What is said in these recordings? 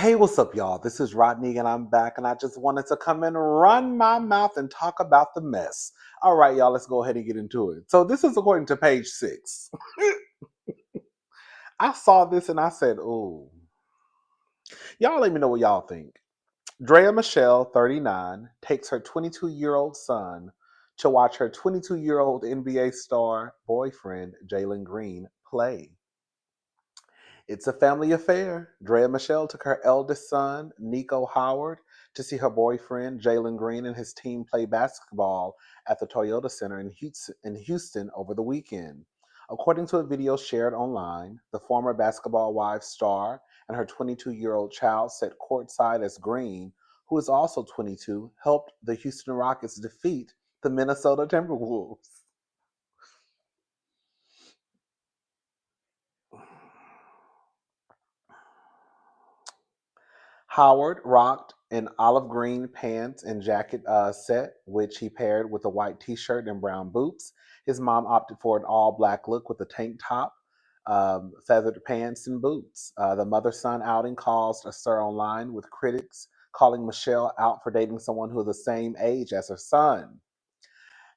Hey, what's up, y'all? This is Rodney, and I'm back, and I just wanted to come and run my mouth and talk about the mess. All right, y'all, let's go ahead and get into it. So, this is according to page 6. I saw this and I said, "Ooh, y'all let me know what y'all think." Draya Michelle, 39, takes her 22-year-old son to watch her 22-year-old NBA star boyfriend, Jalen Green, play. It's a family affair. Draya Michelle took her eldest son, Nico Howard, to see her boyfriend, Jalen Green, and his team play basketball at the Toyota Center in Houston over the weekend. According to a video shared online, the former basketball wives star and her 22-year-old child sat courtside as Green, who is also 22, helped the Houston Rockets defeat the Minnesota Timberwolves. Howard rocked an olive green pants and jacket set, which he paired with a white t shirt and brown boots. His mom opted for an all black look with a tank top, feathered pants, and boots. The mother son outing caused a stir online, with critics calling Michelle out for dating someone who is the same age as her son.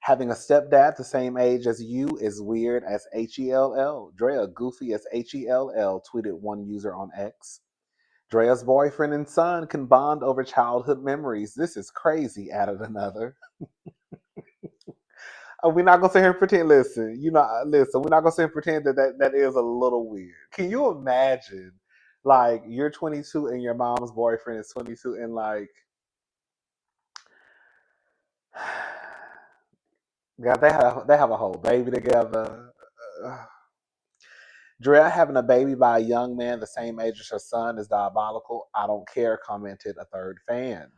Having a stepdad the same age as you is weird as HELL. Drea, goofy as HELL, tweeted one user on X. Drea's boyfriend and son can bond over childhood memories. This is crazy, added another. We're not gonna sit here and pretend. Listen. We're not gonna sit here and pretend that is a little weird. Can you imagine, like, you're 22 and your mom's boyfriend is 22, and like, God, they have a whole baby together. Drea having a baby by a young man the same age as her son is diabolical. I don't care, commented a third fan.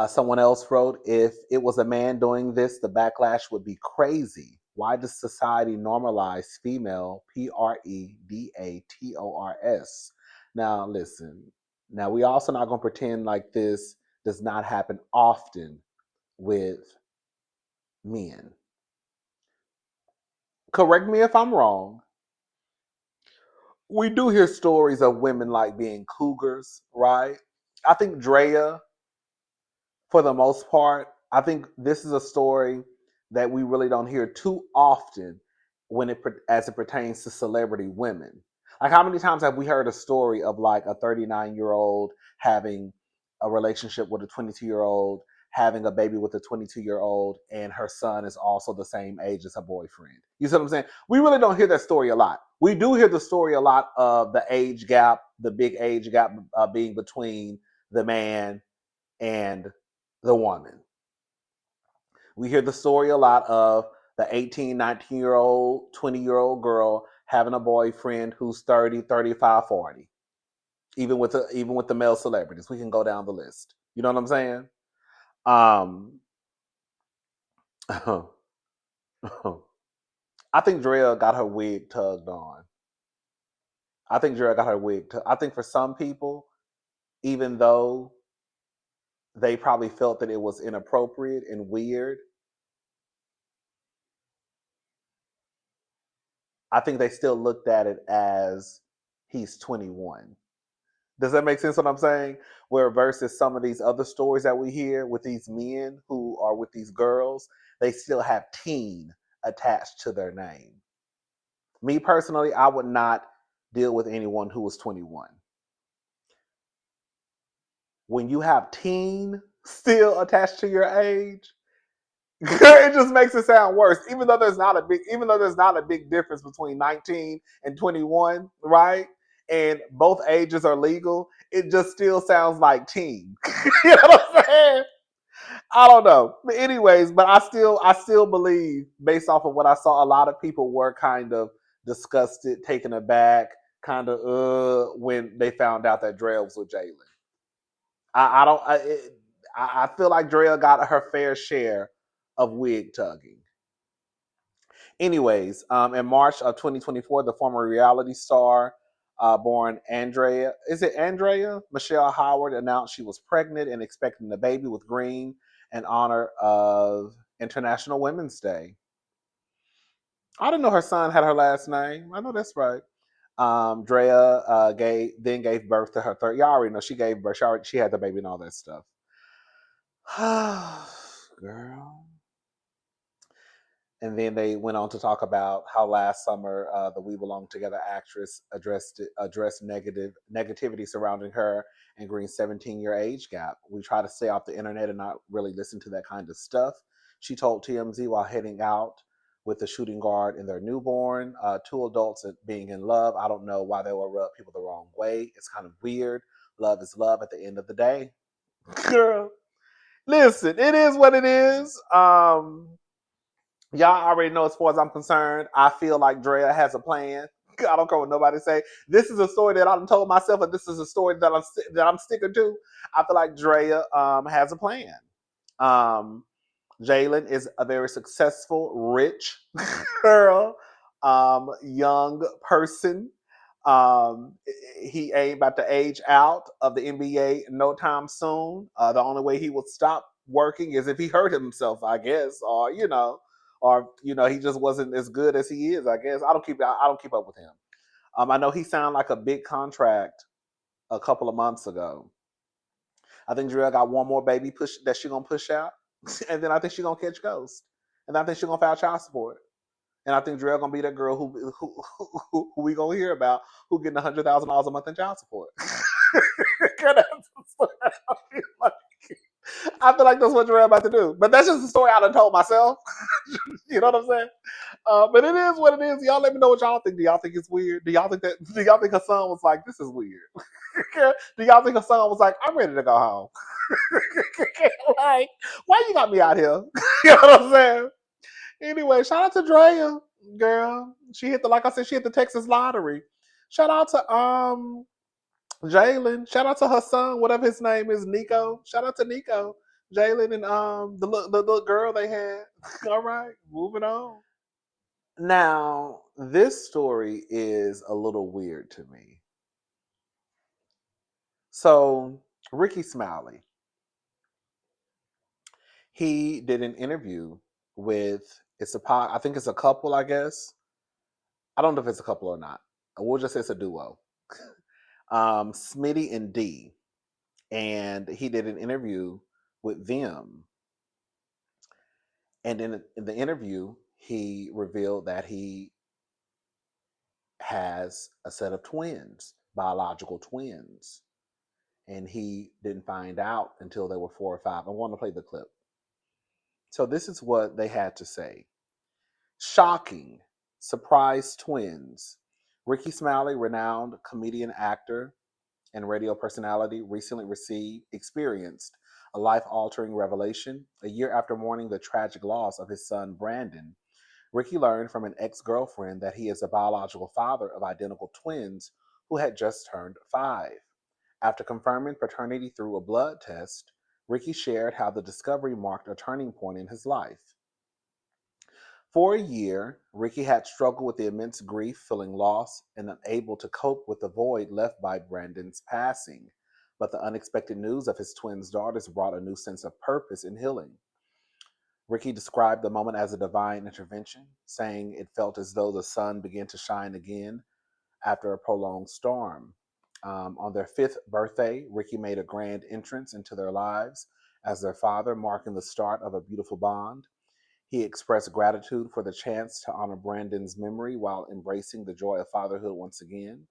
Someone else wrote, if it was a man doing this, the backlash would be crazy. Why does society normalize female predators? Now, listen. Now, we also not going to pretend like this does not happen often with men. Correct me if I'm wrong. We do hear stories of women like being cougars, right? I think Drea, for the most part, I think this is a story that we really don't hear too often as it pertains to celebrity women. Like, how many times have we heard a story of like a 39-year-old having a relationship with a 22-year-old, having a baby with a 22-year-old, and her son is also the same age as her boyfriend? You see what I'm saying? We really don't hear that story a lot. We do hear the story a lot of the age gap, the big age gap being between the man and the woman. We hear the story a lot of the 18, 19-year-old, 20-year-old girl having a boyfriend who's 30, 35, 40. Even with the male celebrities. We can go down the list. You know what I'm saying? Um I think Drea got her wig tugged on. I think for some people, even though they probably felt that it was inappropriate and weird, I think they still looked at it as he's 21. Does that make sense what I'm saying? Where versus some of these other stories that we hear with these men who are with these girls, they still have teen attached to their name. Me personally, I would not deal with anyone who was 21. When you have teen still attached to your age, it just makes it sound worse. Even though there's not a big difference between 19 and 21, right? And both ages are legal, it just still sounds like teen. You know what I'm saying? I don't know. But anyways, but I still believe, based off of what I saw, a lot of people were kind of disgusted, taken aback, kind of when they found out that Drea was with Jalen. I don't. I feel like Drea got her fair share of wig tugging. Anyways, in March of 2024, the former reality star, born Andrea Michelle Howard, announced she was pregnant and expecting the baby with Green in honor of International Women's Day. I didn't know her son had her last name. I know that's right. Draya gave birth to her third. Y'all already know she gave birth. She had the baby and all that stuff. Girl. And then they went on to talk about how last summer the We Belong Together actress addressed negativity surrounding her and Green's 17-year age gap. We try to stay off the internet and not really listen to that kind of stuff. She told TMZ while heading out with the shooting guard and their newborn, two adults being in love. I don't know why they will rub people the wrong way. It's kind of weird. Love is love at the end of the day. Girl, listen, it is what it is. Y'all already know, as far as I'm concerned, I feel like Draya has a plan. I don't care what nobody say. This is a story that I've told myself, and this is a story that I'm sticking to. I feel like Draya has a plan. Um, Jalen is a very successful, rich girl, young person. Um, he ain't about to age out of the NBA no time soon. The only way he will stop working is if he hurt himself, I guess, or he just wasn't as good as he is. I guess I don't keep up with him. I know he signed like a big contract a couple of months ago. I think Drill got one more baby push that she gonna push out, and then I think she gonna catch ghost, and I think she gonna file child support, and I think Drill gonna be that girl who we gonna hear about who getting $100,000 a month in child support. I feel like that's what Drill about to do, but that's just the story I done told myself. You know what I'm saying? But it is what it is. Y'all let me know what y'all think. Do y'all think it's weird? Do y'all think her son was like, this is weird? Do y'all think her son was like, I'm ready to go home? Like, why you got me out here? You know what I'm saying? Anyway, shout out to Draya, girl. She hit like I said, she hit the Texas lottery. Shout out to Jalen. Shout out to her son, whatever his name is, Nico. Shout out to Nico. Jalen and the little girl they had. All right, moving on. Now, this story is a little weird to me. So, Rickey Smiley, he did an interview with I think it's a couple, I guess. I don't know if it's a couple or not. We'll just say it's a duo. Smitty and D. And he did an interview with them. And in the interview, he revealed that he has a set of twins, biological twins. And he didn't find out until they were 4 or 5. I want to play the clip. So this is what they had to say. Shocking, surprise twins. Rickey Smiley, renowned comedian, actor, and radio personality, recently experienced a life-altering revelation. A year after mourning the tragic loss of his son Brandon, Rickey learned from an ex-girlfriend that he is a biological father of identical twins who had just turned 5. After confirming paternity through a blood test, Rickey shared how the discovery marked a turning point in his life. For a year, Rickey had struggled with the immense grief, feeling lost and unable to cope with the void left by Brandon's passing. But the unexpected news of his twin daughters brought a new sense of purpose and healing. Rickey described the moment as a divine intervention, saying it felt as though the sun began to shine again after a prolonged storm. On their 5th birthday, Rickey made a grand entrance into their lives as their father, marking the start of a beautiful bond. He expressed gratitude for the chance to honor Brandon's memory while embracing the joy of fatherhood once again.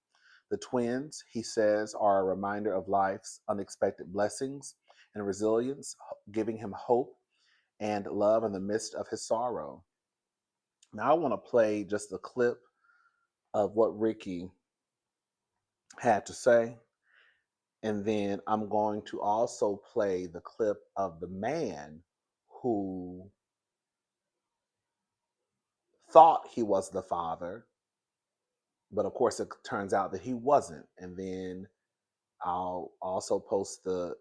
The twins, he says, are a reminder of life's unexpected blessings and resilience, giving him hope and love in the midst of his sorrow. Now, I want to play just a clip of what Rickey had to say, and then I'm going to also play the clip of the man who thought he was the father, but of course it turns out that he wasn't. And then I'll also post the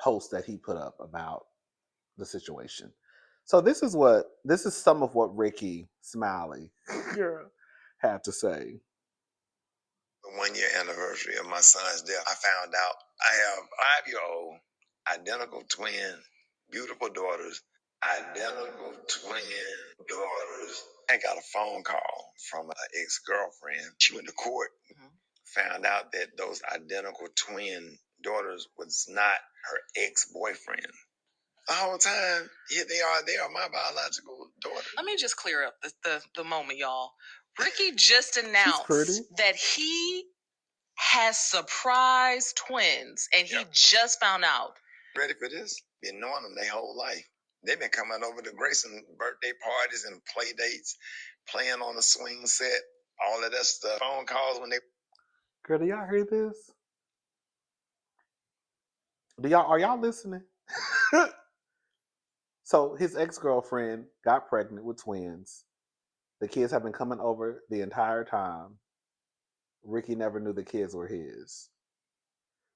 post that he put up about the situation. So this is some of what Rickey Smiley had to say. The 1 year anniversary of my son's death, I found out I have 5-year-old identical twin, beautiful daughters Identical twin daughters. I got a phone call from an ex-girlfriend. She went to court, found out that those identical twin daughters was not her ex-boyfriend. The whole time, yeah, they are my biological daughter. Let me just clear up the moment, y'all. Rickey just announced that he has surprise twins, and he just found out. Ready for this? Been knowing them their whole life. They've been coming over to Grayson birthday parties and play dates, playing on the swing set, all of that stuff. Phone calls when they. Girl, do y'all hear this? Are y'all listening? So his ex-girlfriend got pregnant with twins. The kids have been coming over the entire time. Rickey never knew the kids were his.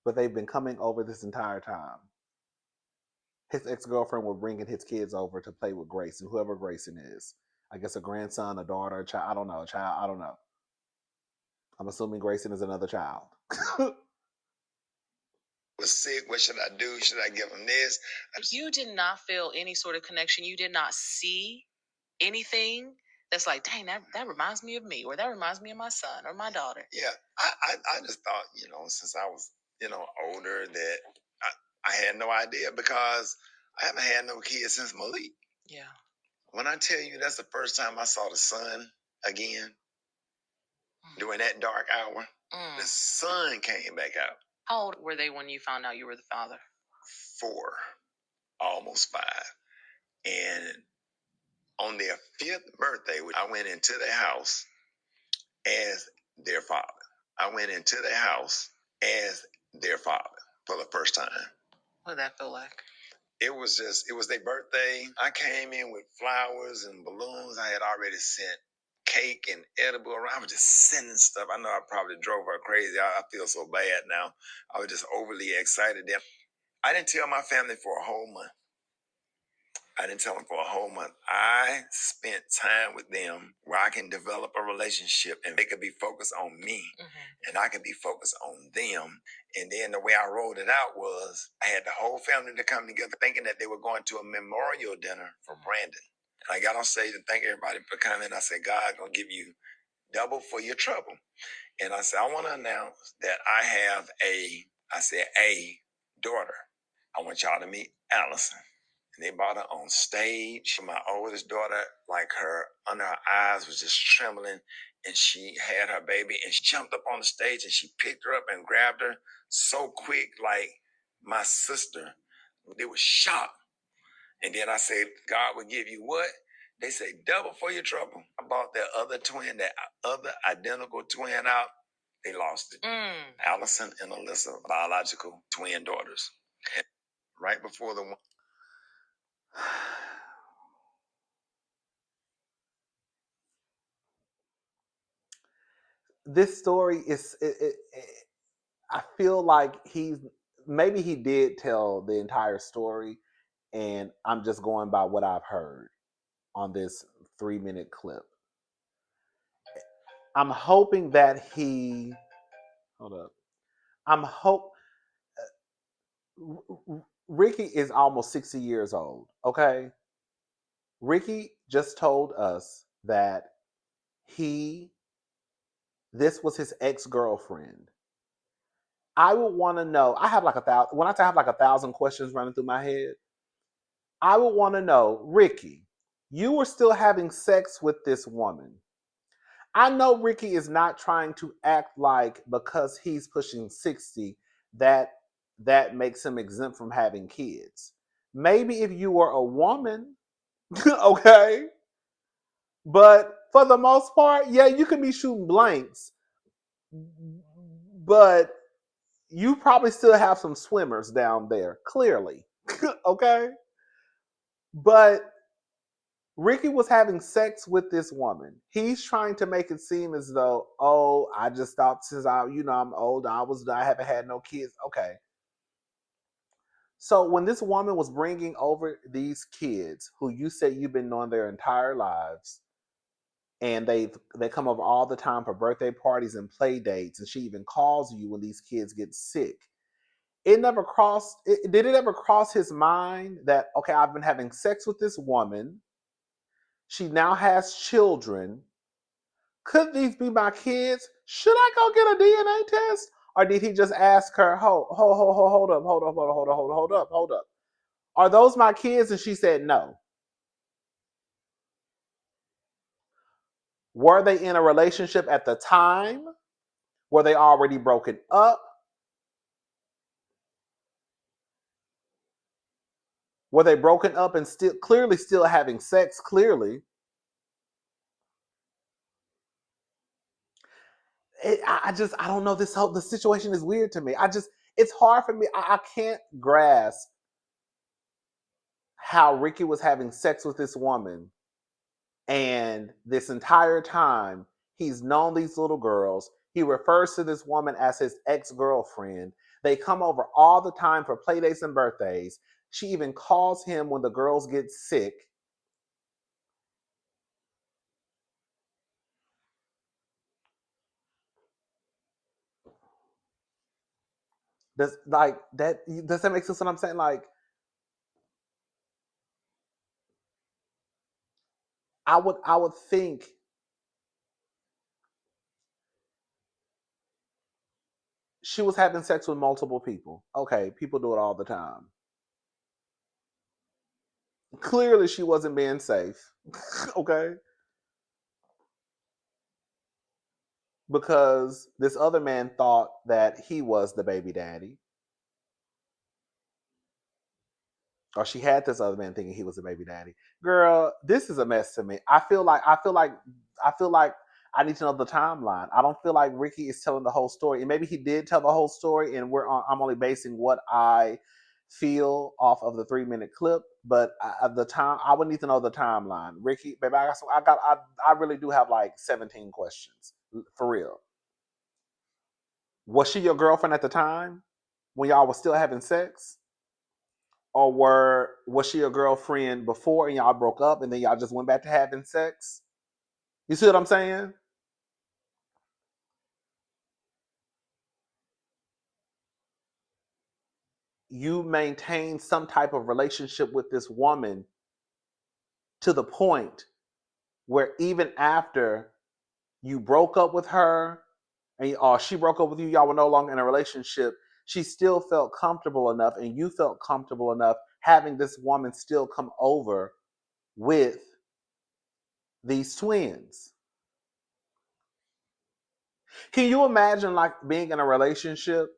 But they've been coming over this entire time. His ex-girlfriend was bringing his kids over to play with Grayson, whoever Grayson is. I guess a grandson, a daughter, a child. I don't know. A child. I don't know. I'm assuming Grayson is another child. Was sick. What should I do? Should I give him this? You did not feel any sort of connection. You did not see anything that's like, dang, that reminds me of me, or that reminds me of my son or my daughter. Yeah, I just thought, since I was, older, that I had no idea, because I haven't had no kids since Malik. Yeah. When I tell you that's the first time I saw the sun again, during that dark hour, the sun came back out. How old were they when you found out you were the father? 4, almost 5. And on their 5th birthday, I went into their house as their father. I went into their house as their father for the first time. What did that feel like? It was their birthday. I came in with flowers and balloons. I had already sent cake and edible around. I was just sending stuff. I know I probably drove her crazy. I feel so bad now. I was just overly excited then. I didn't tell my family for a whole month. I didn't tell them for a whole month. I spent time with them where I can develop a relationship and they could be focused on me, and I could be focused on them. And then the way I rolled it out was I had the whole family to come together thinking that they were going to a memorial dinner for Brandon. And I got on stage and thank everybody for coming. I said, God gonna give you double for your trouble. And I said, I want to announce that I said, a daughter. I want y'all to meet Allison. And they brought her on stage. My oldest daughter, like her, under her eyes was just trembling. And she had her baby and she jumped up on the stage and she picked her up and grabbed her so quick, like my sister. They were shocked. And then I said, God will give you what? They say double for your trouble. I bought that other identical twin out. They lost it. Allison and Alyssa, biological twin daughters. And right before the one. This story is. I feel like maybe he did tell the entire story, and I'm just going by what I've heard on this 3-minute clip. I'm hoping that he. Hold up. I'm hope. Rickey is almost 60 years old. Okay. Rickey just told us that this was his ex-girlfriend. I would want to know. I have like 1,000. When I say I have like 1,000 questions running through my head, I would want to know, Rickey, you were still having sex with this woman. I know Rickey is not trying to act like because he's pushing 60 that makes him exempt from having kids. Maybe if you were a woman, okay, but for the most part, yeah, you can be shooting blanks, but you probably still have some swimmers down there, clearly. Okay? But Rickey was having sex with this woman. He's trying to make it seem as though, oh, I just thought since I'm old, I haven't had no kids. Okay. So when this woman was bringing over these kids who you said you've been knowing their entire lives, and they come over all the time for birthday parties and play dates, and she even calls you when these kids get sick, It never crossed. Did it ever cross his mind that, okay, I've been having sex with this woman. She now has children. Could these be my kids? Should I go get a DNA test? Or did he just ask her, hold up. Are those my kids? And she said no. Were they in a relationship at the time? Were they already broken up? Were they broken up and still having sex? Clearly. I don't know. The situation is weird to me. It's hard for me. I can't grasp how Rickey was having sex with this woman, and this entire time he's known these little girls. He refers to this woman as his ex-girlfriend. They come over all the time for playdates and birthdays. She even calls him when the girls get sick. Does that make sense what I'm saying? Like, I would think she was having sex with multiple people. Okay, people do it all the time. Clearly she wasn't being safe. Okay? Because this other man thought that he was the baby daddy. Or she had this other man thinking he was the baby daddy. Girl, this is a mess to me. I feel like I need to know the timeline. I don't feel like Rickey is telling the whole story. And maybe he did tell the whole story, and I'm only basing what I feel off of the 3-minute clip. But I would need to know the timeline. Rickey, baby, I really do have like 17 questions. For real. Was she your girlfriend at the time when y'all was still having sex? Or was she your girlfriend before and y'all broke up and then y'all just went back to having sex? You see what I'm saying? You maintain some type of relationship with this woman to the point where even after you broke up with her or she broke up with you, y'all were no longer in a relationship, she still felt comfortable enough and you felt comfortable enough having this woman still come over with these twins. Can you imagine like being in a relationship?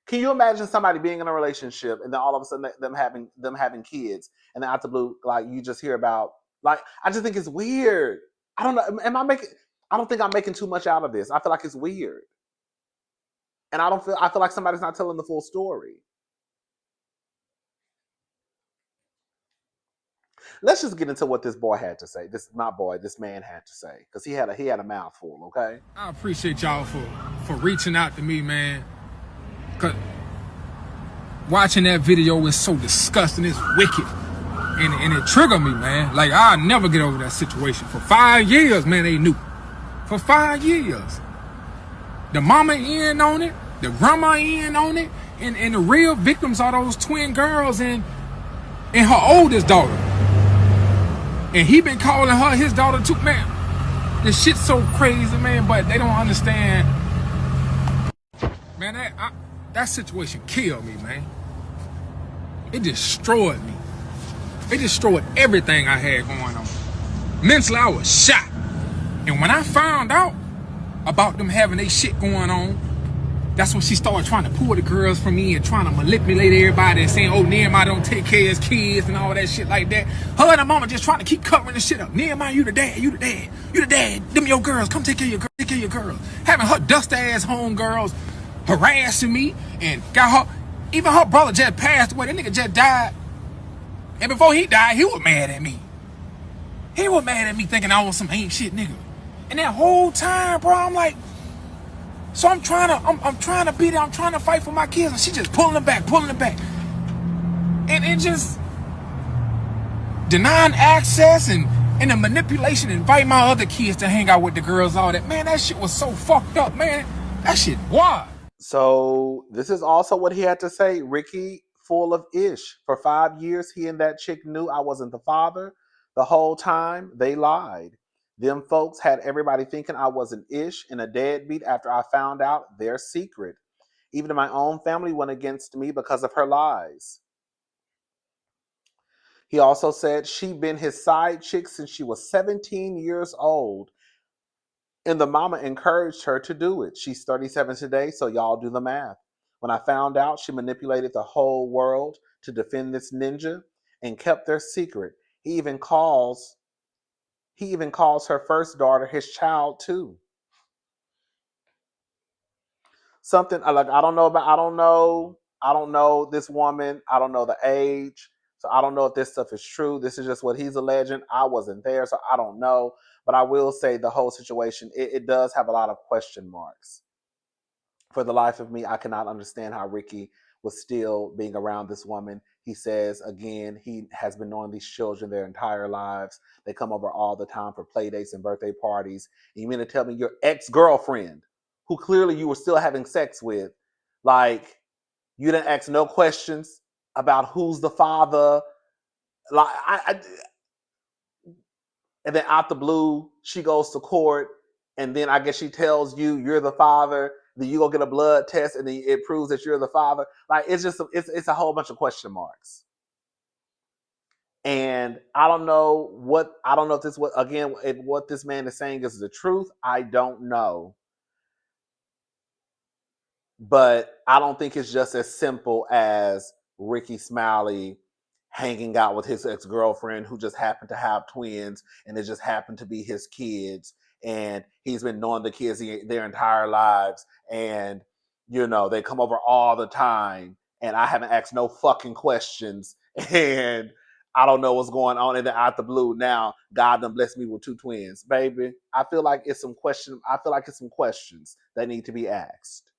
Can you imagine somebody being in a relationship and then all of a sudden them having kids, and then out the blue, like you just hear about, like, I just think it's weird. I don't know. I don't think I'm making too much out of this. I feel like it's weird. And I feel like somebody's not telling the full story. Let's just get into what this boy had to say. This man had to say, because he had a mouthful. Okay. I appreciate y'all for reaching out to me, man. Cause watching that video is so disgusting. It's wicked, and it triggered me, man. Like, I'll never get over that situation. For 5 years, man, they knew. For 5 years, the mama in on it, the grandma in on it, and the real victims are those twin girls and her oldest daughter. And he been calling her his daughter too, man. This shit's so crazy, man, but they don't understand. Man, that situation killed me, man. It destroyed me. It destroyed everything I had going on. Mentally, I was shot. And when I found out about them having their shit going on, that's when she started trying to pull the girls from me and trying to manipulate everybody and saying, oh, Nehemiah don't take care of his kids and all that shit like that. Her and her mama just trying to keep covering the shit up. Nehemiah, you the dad, you the dad, you the dad. Them your girls, come take care of your girls. Having her dust ass home girls harassing me and got her, even her brother just passed away. That nigga just died. And before he died, he was mad at me. He was mad at me thinking I was some ain't shit nigga. And that whole time, bro, I'm like, so I'm trying to be there, I'm trying to fight for my kids, and she just pulling them back. And it just denying access and the manipulation, invite my other kids to hang out with the girls, all that. Man, that shit was so fucked up, man. That shit wild. So this is also what he had to say. Rickey, full of ish. For 5 years, he and that chick knew I wasn't the father. The whole time, they lied. Them folks had everybody thinking I was an ish and a deadbeat after I found out their secret. Even my own family went against me because of her lies. He also said she'd been his side chick since she was 17 years old. And the mama encouraged her to do it. She's 37 today, so y'all do the math. When I found out, she manipulated the whole world to defend this ninja and kept their secret. He even calls her first daughter his child too. Something like I don't know this woman. I don't know the age. So I don't know if this stuff is true. This is just what he's alleging. I wasn't there, so I don't know. But I will say the whole situation, it does have a lot of question marks. For the life of me, I cannot understand how Rickey was still being around this woman. He says, again, he has been knowing these children their entire lives. They come over all the time for play dates and birthday parties. And you mean to tell me your ex-girlfriend, who clearly you were still having sex with, like, you didn't ask no questions about who's the father? Like, and then out the blue, she goes to court, and then I guess she tells you you're the father. Then you go get a blood test, and then it proves that you're the father. Like, it's just it's a whole bunch of question marks. And I don't know if this what this man is saying is the truth. I don't know, but I don't think it's just as simple as Rickey Smiley hanging out with his ex-girlfriend who just happened to have twins, and it just happened to be his kids, and he's been knowing the kids their entire lives, and they come over all the time, and I haven't asked no fucking questions, and I don't know what's going on, and then out the blue now God done blessed me with 2 twins. Baby, I feel like it's some questions that need to be asked,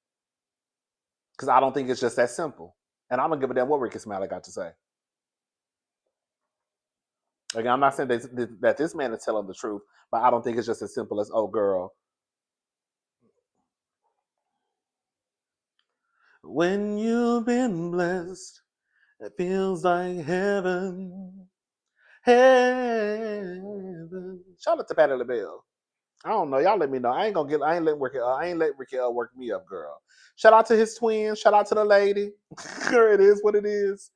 because I don't think it's just that simple. And I'm gonna give a damn what Rickey Smiley got to say. Again, I'm not saying that this man is telling the truth, but I don't think it's just as simple as, oh, girl. When you've been blessed, it feels like heaven. Heaven. Shout out to Patti LaBelle. I don't know. Y'all let me know. I ain't let Ricky work me up, girl. Shout out to his twin. Shout out to the lady. It is what it is.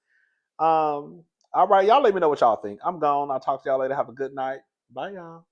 All right, y'all let me know what y'all think. I'm gone. I'll talk to y'all later. Have a good night. Bye, y'all.